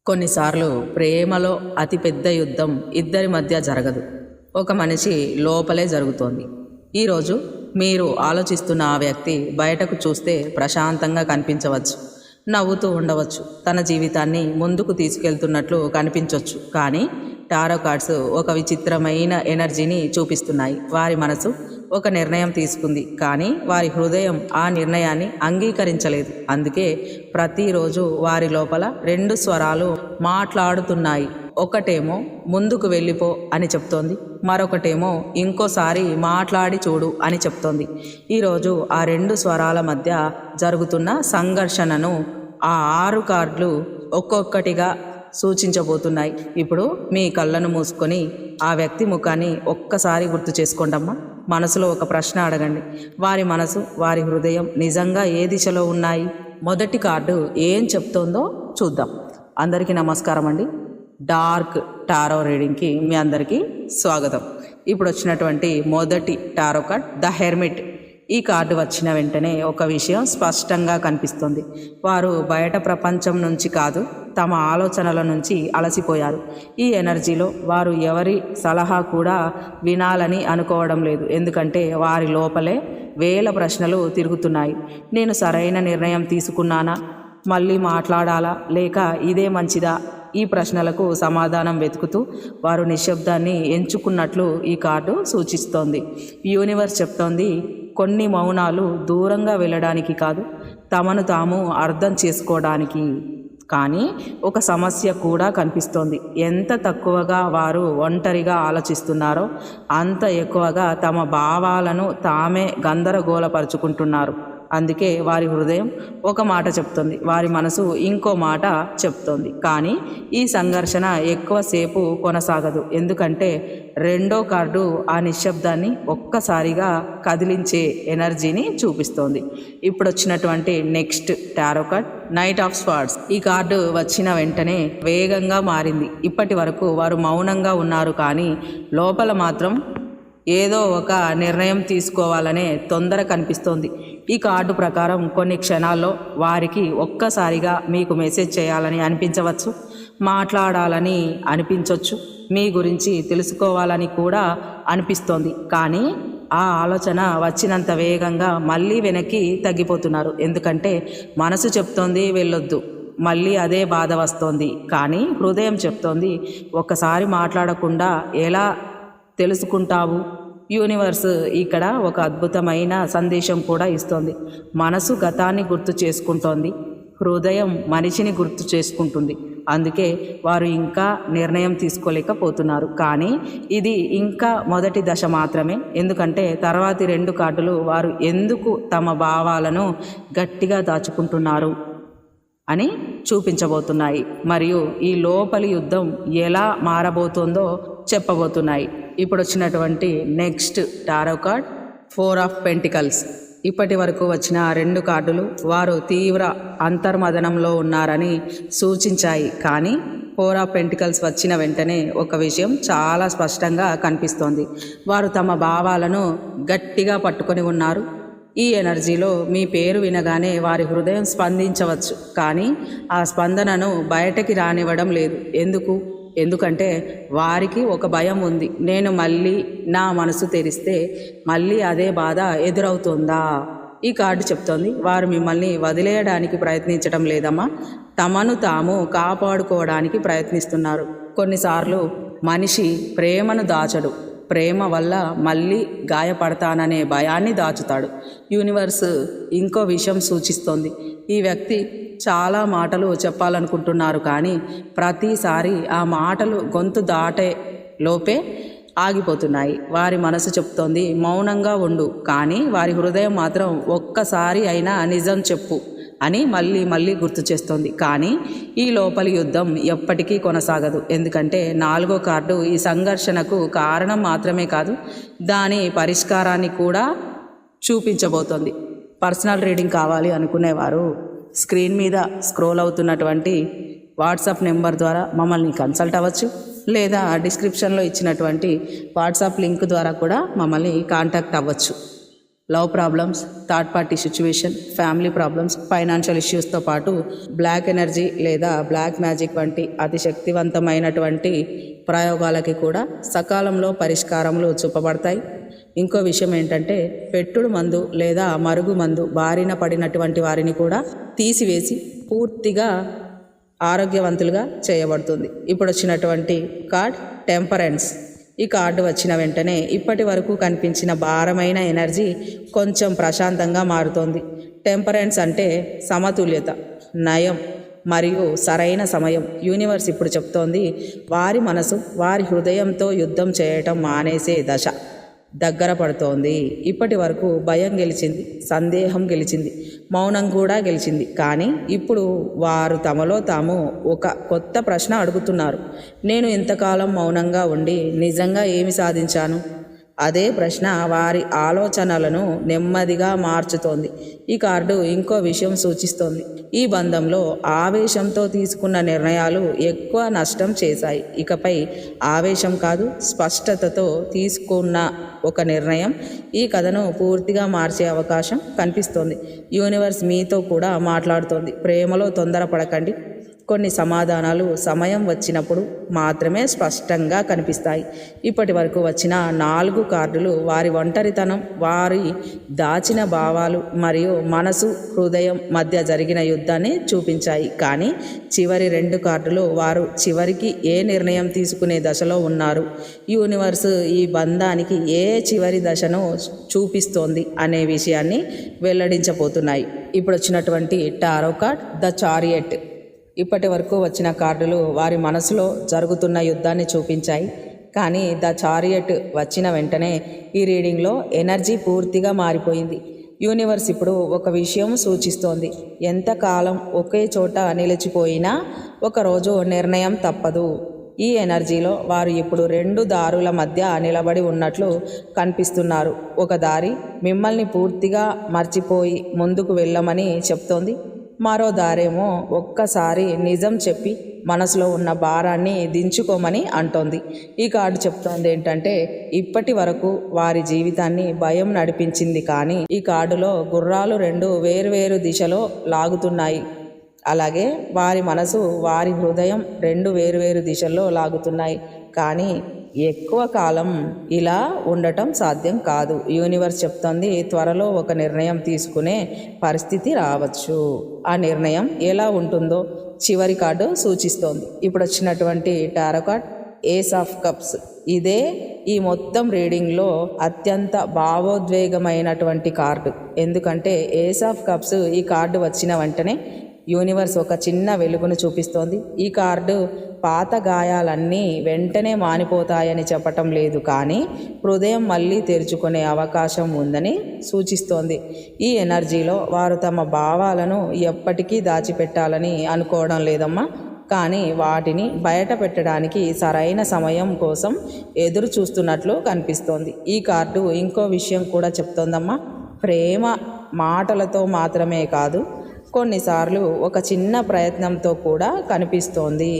కొన్నిసార్లు ప్రేమలో అతిపెద్ద యుద్ధం ఇద్దరి మధ్య జరగదు, ఒక మనిషి లోపలే జరుగుతోంది. ఈరోజు మీరు ఆలోచిస్తున్న ఆ వ్యక్తి బయటకు చూస్తే ప్రశాంతంగా కనిపించవచ్చు, నవ్వుతూ ఉండవచ్చు, తన జీవితాన్ని ముందుకు తీసుకెళ్తున్నట్లు కనిపించవచ్చు. కానీ టారో కార్డ్స్ ఒక విచిత్రమైన ఎనర్జీని చూపిస్తున్నాయి. వారి మనసు ఒక నిర్ణయం తీసుకుంది, కానీ వారి హృదయం ఆ నిర్ణయాన్ని అంగీకరించలేదు. అందుకే ప్రతిరోజు వారి లోపల రెండు స్వరాలు మాట్లాడుతున్నాయి. ఒకటేమో ముందుకు వెళ్ళిపో అని చెప్తోంది, మరొకటేమో ఇంకోసారి మాట్లాడి చూడు అని చెప్తోంది. ఈరోజు ఆ రెండు స్వరాల మధ్య జరుగుతున్న సంఘర్షణను ఆ 6 కార్డులు ఒక్కొక్కటిగా సూచించబోతున్నాయి. ఇప్పుడు మీ కళ్ళను మూసుకొని ఆ వ్యక్తి ముఖాన్ని ఒక్కసారి గుర్తు చేసుకోండమ్మా. మనసులో ఒక ప్రశ్న అడగండి. వారి మనసు, వారి హృదయం నిజంగా ఏ దిశలో ఉన్నాయి? మొదటి కార్డు ఏం చెప్తోందో చూద్దాం. అందరికీ నమస్కారం అండి. డార్క్ టారో రీడింగ్కి మీ అందరికీ స్వాగతం. ఇప్పుడు వచ్చినటువంటి మొదటి టారో కార్డ్ ద హెర్మిట్. ఈ కార్డు వచ్చిన వెంటనే ఒక విషయం స్పష్టంగా కనిపిస్తుంది. వారు బయట ప్రపంచం నుంచి కాదు, తమ ఆలోచనల నుంచి అలసిపోయారు. ఈ ఎనర్జీలో వారు ఎవరి సలహా కూడా వినాలని అనుకోవడం లేదు, ఎందుకంటే వారి లోపలే వేల ప్రశ్నలు తిరుగుతున్నాయి. నేను సరైన నిర్ణయం తీసుకున్నానా? మళ్ళీ మాట్లాడాలా? లేక ఇదే మంచిదా? ఈ ప్రశ్నలకు సమాధానం వెతుకుతూ వారు నిశ్శబ్దాన్ని ఎంచుకున్నట్లు ఈ కార్డు సూచిస్తోంది. యూనివర్స్ చెప్తోంది, కొన్ని మౌనాలు దూరంగా వెళ్ళడానికి కాదు, తమను తాము అర్థం చేసుకోవడానికి. కానీ ఒక సమస్య కూడా కనిపిస్తోంది. ఎంత తక్కువగా వారు ఒంటరిగా ఆలోచిస్తున్నారో అంత ఎక్కువగా తమ భావాలను తామే గందరగోళపరుచుకుంటున్నారు. అందుకే వారి హృదయం ఒక మాట చెప్తుంది, వారి మనసు ఇంకో మాట చెప్తోంది. కానీ ఈ సంఘర్షణ ఎక్కువసేపు కొనసాగదు, ఎందుకంటే రెండో కార్డు ఆ నిశ్శబ్దాన్ని ఒక్కసారిగా కదిలించే ఎనర్జీని చూపిస్తోంది. ఇప్పుడు వచ్చినటువంటి next tarot card knight of swords. ఈ కార్డు వచ్చిన వెంటనే వేగంగా మారింది. ఇప్పటి వరకు వారు మౌనంగా ఉన్నారు, కానీ లోపల మాత్రం ఏదో ఒక నిర్ణయం తీసుకోవాలనే తొందర కనిపిస్తోంది. ఈ కార్డు ప్రకారం కొన్ని క్షణాల్లో వారికి ఒక్కసారిగా మీకు మెసేజ్ చేయాలని అనిపించవచ్చు, మాట్లాడాలని అనిపించవచ్చు, మీ గురించి తెలుసుకోవాలని కూడా అనిపిస్తోంది. కానీ ఆ ఆలోచన వచ్చినంత వేగంగా మళ్ళీ వెనక్కి తగ్గిపోతున్నారు, ఎందుకంటే మనసు చెప్తోంది వెళ్ళొద్దు, మళ్ళీ అదే బాధ వస్తోంది. కానీ హృదయం చెప్తోంది, ఒక్కసారి మాట్లాడకుండా ఎలా తెలుసుకుంటావు? యూనివర్స్ ఇక్కడ ఒక అద్భుతమైన సందేశం కూడా ఇస్తోంది. మనసు గతాన్ని గుర్తు చేసుకుంటోంది, హృదయం మనిషిని గుర్తు చేసుకుంటుంది. అందుకే వారు ఇంకా నిర్ణయం తీసుకోలేకపోతున్నారు. కానీ ఇది ఇంకా మొదటి దశ మాత్రమే, ఎందుకంటే తర్వాతి 2 కార్డులు వారు ఎందుకు తమ భావాలను గట్టిగా దాచుకుంటున్నారు అని చూపించబోతున్నాయి, మరియు ఈ లోపలి యుద్ధం ఎలా మారబోతోందో చెప్పబోతున్నాయి. ఇప్పుడు వచ్చినటువంటి next tarot card 4 of pentacles. ఇప్పటి వరకు వచ్చిన 2 కార్డులు వారు తీవ్ర అంతర్మదనంలో ఉన్నారని సూచించాయి. కానీ 4 ఆఫ్ పెంటికల్స్ వచ్చిన వెంటనే ఒక విషయం చాలా స్పష్టంగా కనిపిస్తోంది. వారు తమ భావాలను గట్టిగా పట్టుకొని ఉన్నారు. ఈ ఎనర్జీలో మీ పేరు వినగానే వారి హృదయం స్పందించవచ్చు, కానీ ఆ స్పందనను బయటకి రానివ్వడం లేదు. ఎందుకంటే వారికి ఒక భయం ఉంది, నేను మళ్ళీ నా మనసు తెరిస్తే మళ్ళీ అదే బాధ ఎదురవుతుందా? ఈ కార్డు చెప్తోంది, వారు మిమ్మల్ని వదిలేయడానికి ప్రయత్నించడం లేదమ్మా, తమను తాము కాపాడుకోవడానికి ప్రయత్నిస్తున్నారు. కొన్నిసార్లు మనిషి ప్రేమను దాచడు, ప్రేమ వల్ల మళ్ళీ గాయపడతాననే భయాన్ని దాచుతాడు. యూనివర్స్ ఇంకో విషయం సూచిస్తోంది, ఈ వ్యక్తి చాలా మాటలు చెప్పాలనుకుంటున్నారు, కానీ ప్రతిసారి ఆ మాటలు గొంతు దాటే లోపే ఆగిపోతున్నాయి. వారి మనసు చెప్తోంది మౌనంగా ఉండు, కానీ వారి హృదయం మాత్రం ఒక్కసారి అయినా నిజం చెప్పు అని మళ్ళీ మళ్ళీ గుర్తు చేస్తోంది. కానీ ఈ లోపలి యుద్ధం ఎప్పటికీ కొనసాగదు, ఎందుకంటే 4వ కార్డు ఈ సంఘర్షణకు కారణం మాత్రమే కాదు, దాని పరిష్కారాన్ని కూడా చూపించబోతోంది. పర్సనల్ రీడింగ్ కావాలి అనుకునేవారు స్క్రీన్ మీద స్క్రోల్ అవుతున్నటువంటి వాట్సాప్ నెంబర్ ద్వారా మమ్మల్ని కన్సల్ట్ అవ్వచ్చు, లేదా డిస్క్రిప్షన్లో ఇచ్చినటువంటి వాట్సాప్ లింక్ ద్వారా కూడా మమ్మల్ని కాంటాక్ట్ అవ్వచ్చు. Love problems, third party situation, family problems, financial ఇష్యూస్తో పాటు బ్లాక్ ఎనర్జీ లేదా బ్లాక్ మ్యాజిక్ వంటి అతి శక్తివంతమైనటువంటి ప్రయోగాలకి కూడా సకాలంలో పరిష్కారములు చూపబడతాయి. ఇంకో విషయం ఏంటంటే పెట్టుడు మందు లేదా మరుగు మందు బారిన పడినటువంటి వారిని కూడా తీసివేసి పూర్తిగా ఆరోగ్యవంతులుగా చేయబడుతుంది. ఇప్పుడు వచ్చినటువంటి కార్డ్ టెంపరెన్స్. ఈ కార్డు వచ్చిన వెంటనే ఇప్పటి వరకు కనిపించిన భారమైన ఎనర్జీ కొంచెం ప్రశాంతంగా మారుతోంది. టెంపరెన్స్ అంటే సమతుల్యత, నయం మరియు సరైన సమయం. యూనివర్స్ ఇప్పుడు చెప్తోంది వారి మనసు వారి హృదయంతో యుద్ధం చేయటం మానేసే దశ దగ్గర పడుతోంది. ఇప్పటి వరకు భయం గెలిచింది, సందేహం గెలిచింది, మౌనం కూడా గెలిచింది. కానీ ఇప్పుడు వారు తమలో తాము ఒక కొత్త ప్రశ్న అడుగుతున్నారు. నేను ఇంతకాలం మౌనంగా ఉండి నిజంగా ఏమి సాధించాను? అదే ప్రశ్న వారి ఆలోచనలను నెమ్మదిగా మార్చుతోంది. ఈ కార్డు ఇంకో విషయం సూచిస్తోంది. ఈ బంధంలో ఆవేశంతో తీసుకున్న నిర్ణయాలు ఎక్కువ నష్టం చేశాయి. ఇకపై ఆవేశం కాదు, స్పష్టతతో తీసుకున్న ఒక నిర్ణయం ఈ కథను పూర్తిగా మార్చే అవకాశం కనిపిస్తోంది. యూనివర్స్ మీతో కూడా మాట్లాడుతోంది. ప్రేమలో తొందరపడకండి. కొన్ని సమాధానాలు సమయం వచ్చినప్పుడు మాత్రమే స్పష్టంగా కనిపిస్తాయి. ఇప్పటి వరకు వచ్చిన 4 కార్డులు వారి ఒంటరితనం, వారి దాచిన భావాలు మరియు మనసు హృదయం మధ్య జరిగిన యుద్ధాన్ని చూపించాయి. కానీ చివరి 2 కార్డులు వారు చివరికి ఏ నిర్ణయం తీసుకునే దశలో ఉన్నారు, యూనివర్స్ ఈ బంధానికి ఏ చివరి దశను చూపిస్తోంది అనే విషయాన్ని వెల్లడించబోతున్నాయి. ఇప్పుడు వచ్చినటువంటి టారో కార్డ్ ద చారియట్. ఇప్పటి వరకు వచ్చిన కార్డులు వారి మనసులో జరుగుతున్న యుద్ధాన్ని చూపించాయి. కానీ ద చారియట్ వచ్చిన వెంటనే ఈ రీడింగ్లో ఎనర్జీ పూర్తిగా మారిపోయింది. యూనివర్స్ ఇప్పుడు ఒక విషయం సూచిస్తోంది. ఎంతకాలం ఒకే చోట నిలిచిపోయినా ఒకరోజు నిర్ణయం తప్పదు. ఈ ఎనర్జీలో వారు ఇప్పుడు 2 దారుల మధ్య నిలబడి ఉన్నట్లు కనిపిస్తున్నారు. ఒక దారి మిమ్మల్ని పూర్తిగా మర్చిపోయి ముందుకు వెళ్ళమని చెప్తోంది. మరో దారేమో ఒక్కసారి నిజం చెప్పి మనసులో ఉన్న భారాన్ని దించుకోమని అంటోంది. ఈ కార్డు చెప్తోంది ఏంటంటే ఇప్పటి వరకు వారి జీవితాన్ని భయం నడిపించింది. కానీ ఈ కార్డులో గుర్రాలు 2 వేర్వేరు దిశలో లాగుతున్నాయి. అలాగే వారి మనసు వారి హృదయం 2 వేర్వేరు దిశల్లో లాగుతున్నాయి. కానీ ఎక్కువ కాలం ఇలా ఉండటం సాధ్యం కాదు. యూనివర్స్ చెప్తోంది త్వరలో ఒక నిర్ణయం తీసుకునే పరిస్థితి రావచ్చు. ఆ నిర్ణయం ఎలా ఉంటుందో చివరి కార్డు సూచిస్తోంది. ఇప్పుడు వచ్చినటువంటి tarot card ace of cups. ఇదే ఈ మొత్తం రీడింగ్లో అత్యంత భావోద్వేగమైనటువంటి కార్డు. ఎందుకంటే ఏస్ ఆఫ్ కప్స్ ఈ కార్డు వచ్చిన వెంటనే యూనివర్స్ ఒక చిన్న వెలుగును చూపిస్తోంది. ఈ కార్డు పాత గాయాలన్నీ వెంటనే మానిపోతాయని చెప్పటం లేదు, కానీ హృదయం మళ్ళీ తెరుచుకునే అవకాశం ఉందని సూచిస్తోంది. ఈ ఎనర్జీలో వారు తమ భావాలను ఎప్పటికీ దాచిపెట్టాలని అనుకోవడం లేదమ్మా, కానీ వాటిని బయట పెట్టడానికి సరైన సమయం కోసం ఎదురు చూస్తున్నట్లు కనిపిస్తోంది. ఈ కార్డు ఇంకో విషయం కూడా చెప్తోందమ్మా. ప్రేమ మాటలతో మాత్రమే కాదు, కొన్నిసార్లు ఒక చిన్న ప్రయత్నంతో కూడా కనిపిస్తోంది.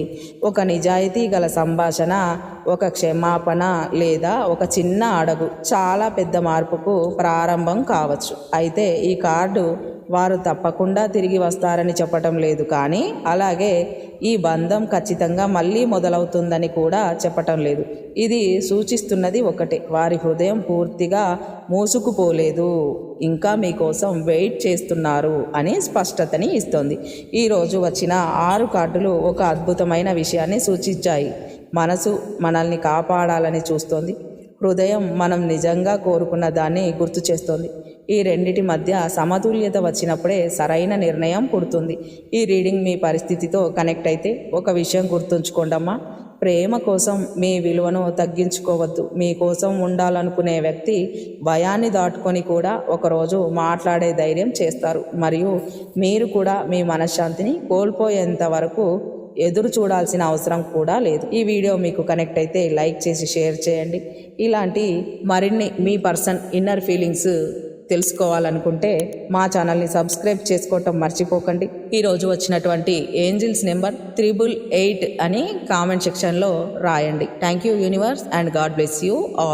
ఒక నిజాయితీ గల సంభాషణ, ఒక క్షమాపణ లేదా ఒక చిన్న అడుగు చాలా పెద్ద మార్పుకు ప్రారంభం కావచ్చు. అయితే ఈ కార్డు వారు తప్పకుండా తిరిగి వస్తారని చెప్పటం లేదు, కానీ అలాగే ఈ బంధం ఖచ్చితంగా మళ్ళీ మొదలవుతుందని కూడా చెప్పటం లేదు. ఇది సూచిస్తున్నది ఒకటే, వారి హృదయం పూర్తిగా మూసుకుపోలేదు, ఇంకా మీకోసం వెయిట్ చేస్తున్నారు అని స్పష్టతని ఇస్తోంది. ఈరోజు వచ్చిన 6 కార్డులు ఒక అద్భుతమైన విషయాన్ని సూచించాయి. మనసు మనల్ని కాపాడాలని చూస్తోంది. హృదయం మనం నిజంగా కోరుకున్న దాన్ని గుర్తు చేస్తోంది. ఈ రెండిటి మధ్య సమతుల్యత వచ్చినప్పుడే సరైన నిర్ణయం పుడుతుంది. ఈ రీడింగ్ మీ పరిస్థితితో కనెక్ట్ అయితే ఒక విషయం గుర్తుంచుకోండమ్మా, ప్రేమ కోసం మీ విలువను తగ్గించుకోవద్దు. మీకోసం ఉండాలనుకునే వ్యక్తి భయాన్ని దాటుకొని కూడా ఒకరోజు మాట్లాడే ధైర్యం చేస్తారు. మరియు మీరు కూడా మీ మనశ్శాంతిని కోల్పోయేంత వరకు ఎదురు చూడాల్సిన అవసరం కూడా లేదు. ఈ వీడియో మీకు కనెక్ట్ అయితే లైక్ చేసి షేర్ చేయండి. ఇలాంటి మరిన్ని మీ పర్సన్ ఇన్నర్ ఫీలింగ్స్ తెలుసుకోవాలనుకుంటే మా ఛానల్ని సబ్స్క్రైబ్ చేసుకోవటం మర్చిపోకండి. ఈరోజు వచ్చినటువంటి ఏంజిల్స్ నెంబర్ 888 అని కామెంట్ సెక్షన్లో రాయండి. Thank you universe and God bless you all.